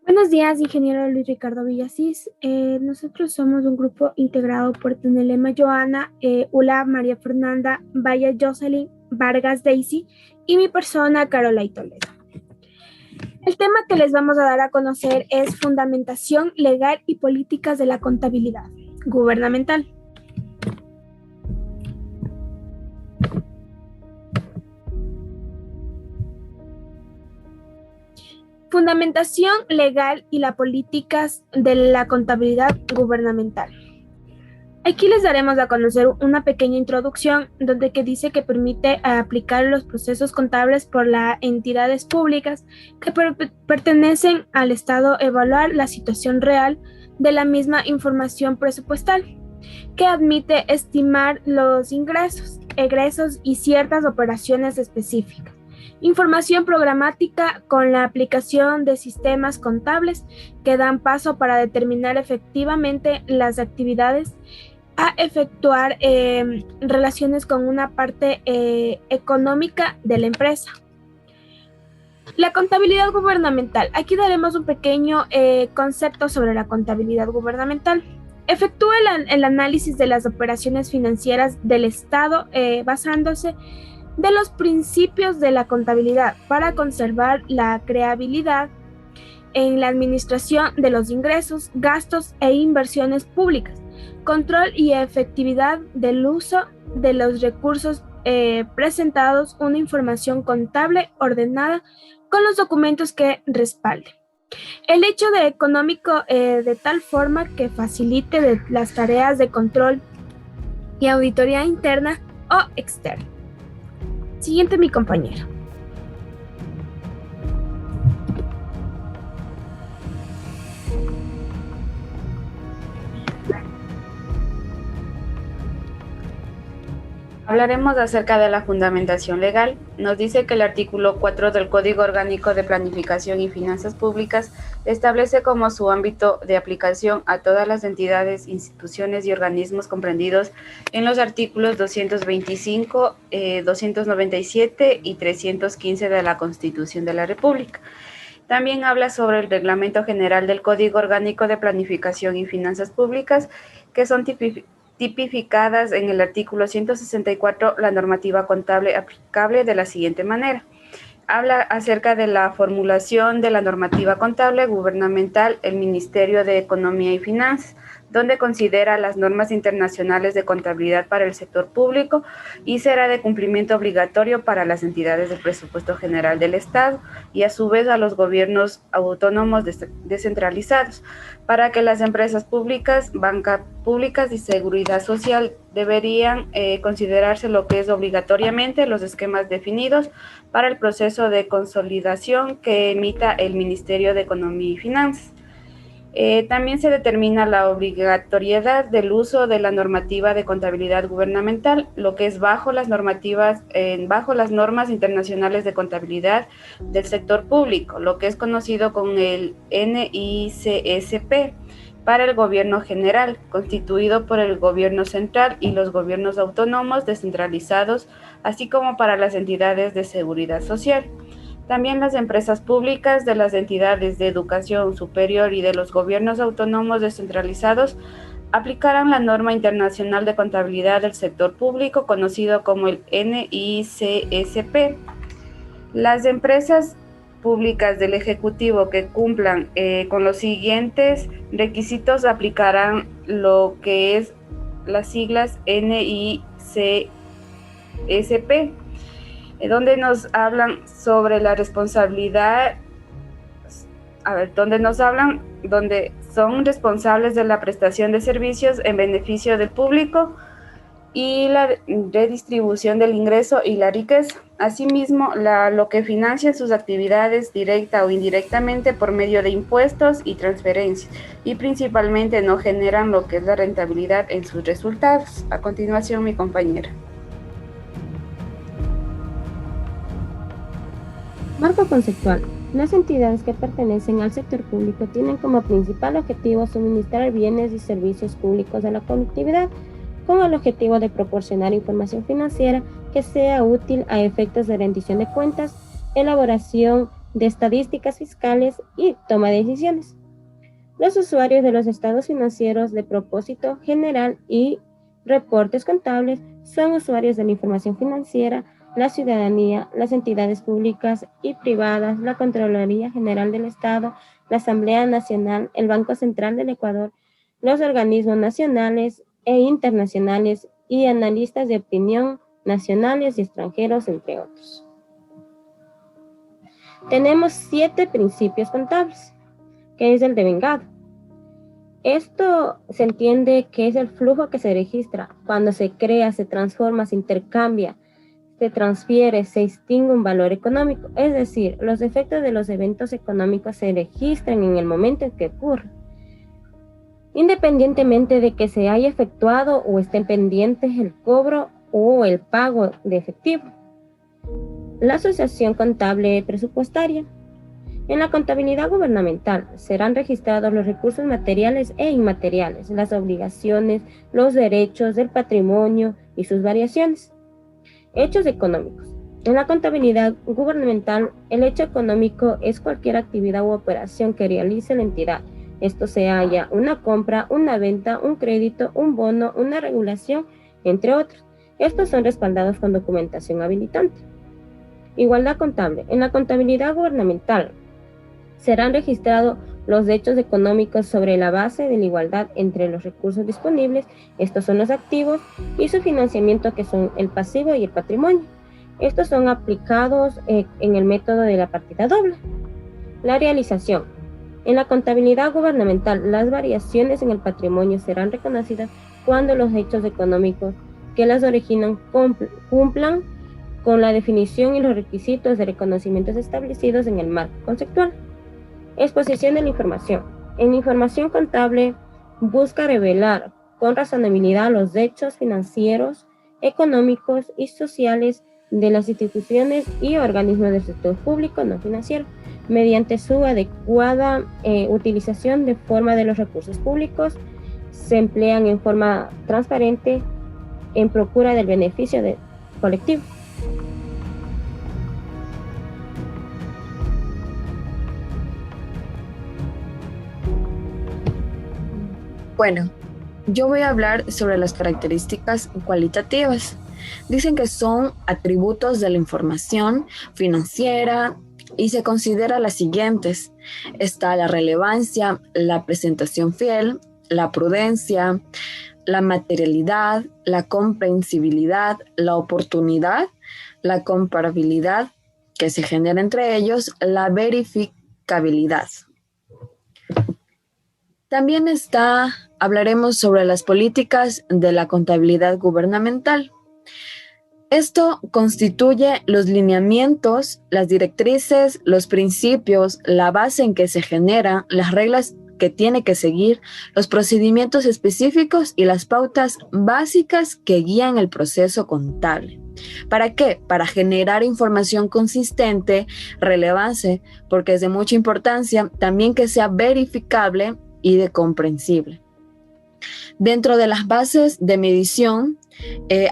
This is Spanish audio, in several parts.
Buenos días, ingeniero Luis Ricardo Villasís. Nosotros somos un grupo integrado por Tenelema Joana, Ula María Fernanda, Vaya Jocelyn, Vargas Daisy y mi persona Carola Toledo. El tema que les vamos a dar a conocer es fundamentación legal y políticas de la contabilidad gubernamental. Fundamentación legal y las políticas de la contabilidad gubernamental. Aquí les daremos a conocer una pequeña introducción donde que dice que permite aplicar los procesos contables por las entidades públicas que pertenecen al Estado, evaluar la situación real de la misma información presupuestal, que admite estimar los ingresos, egresos y ciertas operaciones específicas. Información programática con la aplicación de sistemas contables que dan paso para determinar efectivamente las actividades a efectuar relaciones con una parte económica de la empresa. La contabilidad gubernamental. Aquí daremos un pequeño concepto sobre la contabilidad gubernamental. Efectúa el análisis de las operaciones financieras del Estado basándose de los principios de la contabilidad para conservar la creabilidad en la administración de los ingresos, gastos e inversiones públicas, control y efectividad del uso de los recursos presentados, una información contable ordenada con los documentos que respalden. El hecho de económico de tal forma que facilite las tareas de control y auditoría interna o externa. Siguiente, mi compañero. Hablaremos acerca de la fundamentación legal. Nos dice que el artículo 4 del Código Orgánico de Planificación y Finanzas Públicas establece como su ámbito de aplicación a todas las entidades, instituciones y organismos comprendidos en los artículos 225, 297 y 315 de la Constitución de la República. También habla sobre el Reglamento General del Código Orgánico de Planificación y Finanzas Públicas, que son tipificadas en el artículo 164, la normativa contable aplicable de la siguiente manera. Habla acerca de la formulación de la normativa contable gubernamental, el Ministerio de Economía y Finanzas, donde considera las normas internacionales de contabilidad para el sector público y será de cumplimiento obligatorio para las entidades del presupuesto general del Estado y a su vez a los gobiernos autónomos descentralizados, para que las empresas públicas, bancas públicas y seguridad social deberían considerarse lo que es obligatoriamente los esquemas definidos para el proceso de consolidación que emita el Ministerio de Economía y Finanzas. También se determina la obligatoriedad del uso de la normativa de contabilidad gubernamental, lo que es bajo las normas internacionales de contabilidad del sector público, lo que es conocido como el NICSP, para el gobierno general, constituido por el gobierno central y los gobiernos autónomos descentralizados, así como para las entidades de seguridad social. También las empresas públicas de las entidades de educación superior y de los gobiernos autónomos descentralizados aplicarán la norma internacional de contabilidad del sector público, conocido como el NICSP. Las empresas públicas del Ejecutivo que cumplan con los siguientes requisitos aplicarán lo que es las siglas NICSP, donde nos hablan sobre la responsabilidad, donde son responsables de la prestación de servicios en beneficio del público y la redistribución del ingreso y la riqueza. Asimismo, lo que financia sus actividades directa o indirectamente por medio de impuestos y transferencias, y principalmente no generan lo que es la rentabilidad en sus resultados. A continuación, mi compañera. Marco conceptual. Las entidades que pertenecen al sector público tienen como principal objetivo suministrar bienes y servicios públicos a la colectividad, con el objetivo de proporcionar información financiera que sea útil a efectos de rendición de cuentas, elaboración de estadísticas fiscales y toma de decisiones. Los usuarios de los estados financieros de propósito general y reportes contables son usuarios de la información financiera, la ciudadanía, las entidades públicas y privadas, la Contraloría General del Estado, la Asamblea Nacional, el Banco Central del Ecuador, los organismos nacionales e internacionales y analistas de opinión nacionales y extranjeros, entre otros. Tenemos 7 principios contables, que es el devengado. Esto se entiende que es el flujo que se registra cuando se crea, se transforma, se intercambia, se transfiere, se extingue un valor económico. Es decir, los efectos de los eventos económicos se registran en el momento en que ocurre, independientemente de que se haya efectuado o estén pendientes el cobro o el pago de efectivo. La asociación contable presupuestaria. En la contabilidad gubernamental serán registrados los recursos materiales e inmateriales, las obligaciones, los derechos, el patrimonio y sus variaciones. Hechos económicos. En la contabilidad gubernamental, el hecho económico es cualquier actividad u operación que realice la entidad. Esto se halla una compra, una venta, un crédito, un bono, una regulación, entre otros. Estos son respaldados con documentación habilitante. Igualdad contable. En la contabilidad gubernamental serán registrados los hechos económicos sobre la base de la igualdad entre los recursos disponibles, estos son los activos, y su financiamiento, que son el pasivo y el patrimonio. Estos son aplicados en el método de la partida doble. La realización. En la contabilidad gubernamental, las variaciones en el patrimonio serán reconocidas cuando los hechos económicos que las originan cumplan con la definición y los requisitos de reconocimientos establecidos en el marco conceptual. Exposición de la información. En la información contable busca revelar con razonabilidad los hechos financieros, económicos y sociales de las instituciones y organismos del sector público no financiero, mediante su adecuada utilización de forma de los recursos públicos, se emplean en forma transparente en procura del beneficio colectivo. Bueno, yo voy a hablar sobre las características cualitativas. Dicen que son atributos de la información financiera y se considera las siguientes. Está la relevancia, la presentación fiel, la prudencia, la materialidad, la comprensibilidad, la oportunidad, la comparabilidad que se genera entre ellos, la verificabilidad. También hablaremos sobre las políticas de la contabilidad gubernamental. Esto constituye los lineamientos, las directrices, los principios, la base en que se genera, las reglas que tiene que seguir, los procedimientos específicos y las pautas básicas que guían el proceso contable. ¿Para qué? Para generar información consistente, relevante, porque es de mucha importancia, también que sea verificable y de comprensible. Dentro de las bases de medición,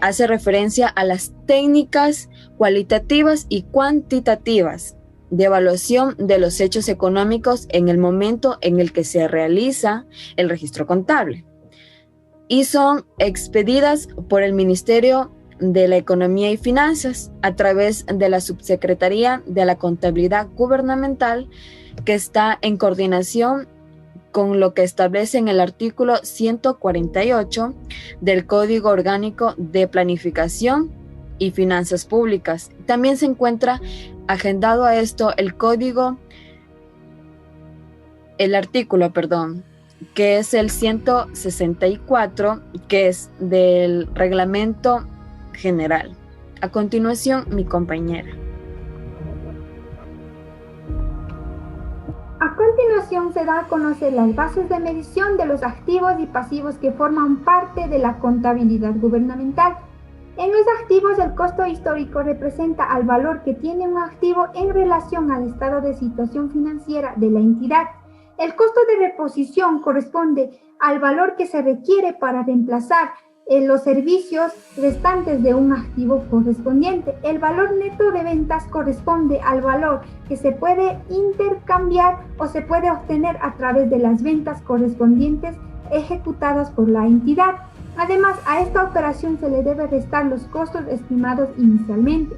hace referencia a las técnicas cualitativas y cuantitativas de evaluación de los hechos económicos en el momento en el que se realiza el registro contable, y son expedidas por el Ministerio de la Economía y Finanzas a través de la Subsecretaría de la Contabilidad Gubernamental, que está en coordinación con lo que establece en el artículo 148 del Código Orgánico de Planificación y Finanzas Públicas. También se encuentra agendado a esto el artículo, que es el 164, que es del Reglamento General. A continuación, mi compañera. A continuación se da a conocer las bases de medición de los activos y pasivos que forman parte de la contabilidad gubernamental. En los activos, el costo histórico representa al valor que tiene un activo en relación al estado de situación financiera de la entidad. El costo de reposición corresponde al valor que se requiere para reemplazar los servicios restantes de un activo correspondiente. El valor neto de ventas corresponde al valor que se puede intercambiar o se puede obtener a través de las ventas correspondientes ejecutadas por la entidad. Además, a esta operación se le debe restar los costos estimados inicialmente.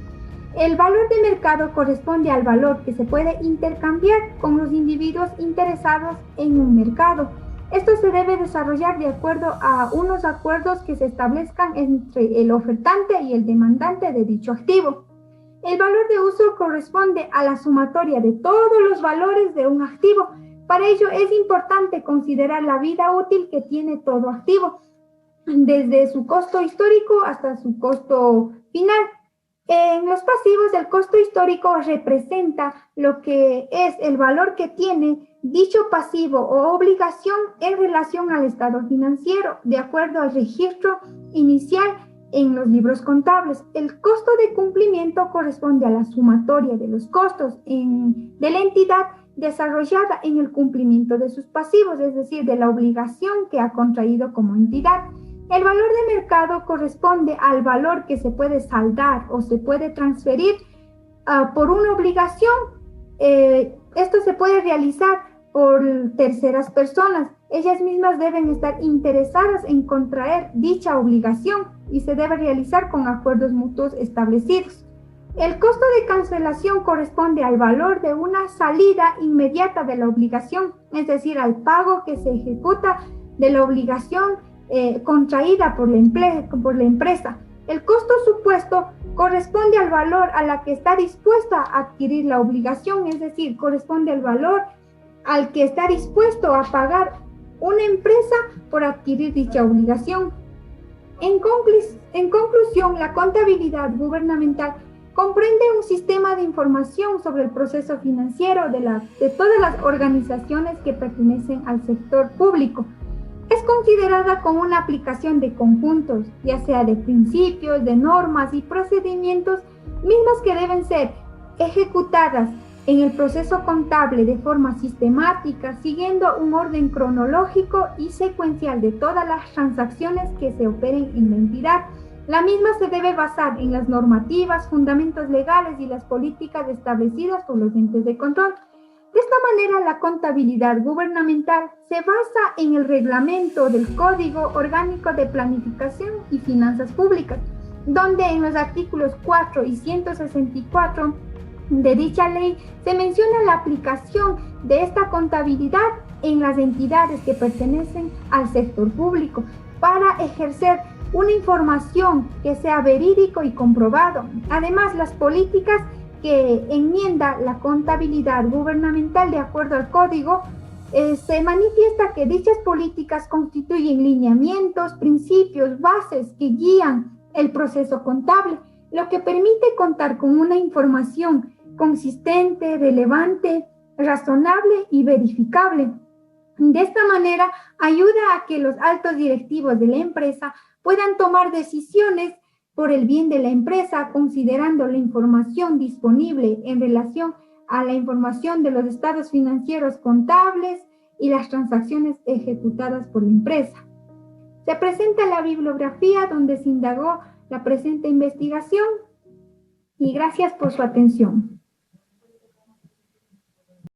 El valor de mercado corresponde al valor que se puede intercambiar con los individuos interesados en un mercado. Esto se debe desarrollar de acuerdo a unos acuerdos que se establezcan entre el ofertante y el demandante de dicho activo. El valor de uso corresponde a la sumatoria de todos los valores de un activo. Para ello es importante considerar la vida útil que tiene todo activo, desde su costo histórico hasta su costo final. En los pasivos, el costo histórico representa lo que es el valor que tiene dicho pasivo o obligación en relación al estado financiero, de acuerdo al registro inicial en los libros contables. El costo de cumplimiento corresponde a la sumatoria de los costos de la entidad desarrollada en el cumplimiento de sus pasivos, es decir, de la obligación que ha contraído como entidad. El valor de mercado corresponde al valor que se puede saldar o se puede transferir por una obligación. Esto se puede realizar por terceras personas. Ellas mismas deben estar interesadas en contraer dicha obligación y se debe realizar con acuerdos mutuos establecidos. El costo de cancelación corresponde al valor de una salida inmediata de la obligación, es decir, al pago que se ejecuta de la obligación contraída por la empresa. El costo supuesto corresponde al valor a la que está dispuesta a adquirir la obligación, es decir, corresponde al valor al que está dispuesto a pagar una empresa por adquirir dicha obligación. En conclusión, la contabilidad gubernamental comprende un sistema de información sobre el proceso financiero de todas las organizaciones que pertenecen al sector público. Es considerada como una aplicación de conjuntos, ya sea de principios, de normas y procedimientos mismas que deben ser ejecutadas en el proceso contable de forma sistemática, siguiendo un orden cronológico y secuencial de todas las transacciones que se operen en la entidad. La misma se debe basar en las normativas, fundamentos legales y las políticas establecidas por los entes de control. De esta manera, la contabilidad gubernamental se basa en el reglamento del Código Orgánico de Planificación y Finanzas Públicas, donde en los artículos 4 y 164 de dicha ley se menciona la aplicación de esta contabilidad en las entidades que pertenecen al sector público para ejercer una información que sea verídico y comprobado. Además, las políticas que enmienda la contabilidad gubernamental de acuerdo al código, se manifiesta que dichas políticas constituyen lineamientos, principios, bases que guían el proceso contable, lo que permite contar con una información consistente, relevante, razonable y verificable. De esta manera, ayuda a que los altos directivos de la empresa puedan tomar decisiones por el bien de la empresa, considerando la información disponible en relación a la información de los estados financieros contables y las transacciones ejecutadas por la empresa. Se presenta la bibliografía donde se indagó la presente investigación y gracias por su atención.